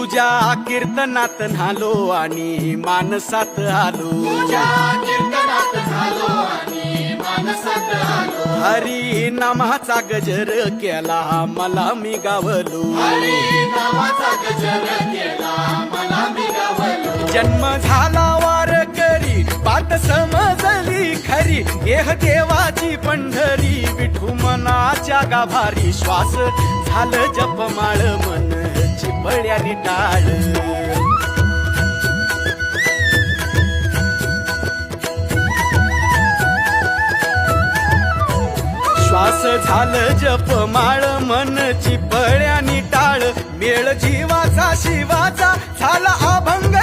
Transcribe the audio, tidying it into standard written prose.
तुझ्या कीर्तनात न्हालो आणि मानसात आलो. हरी नामाचा गजर केला मला मी गावलो. जन्म झाला वारकरी पाठ समजली खरी. देह देवाची पंढरी विठू मनाच्या गाभारी. श्वास झालं जपमाळ मन चिपळ्यानी टाळ. श्वास झालं जपमाळ मन चिपळ्यानी टाळ. मेळ जीवाचा शिवाचा झाला अभंग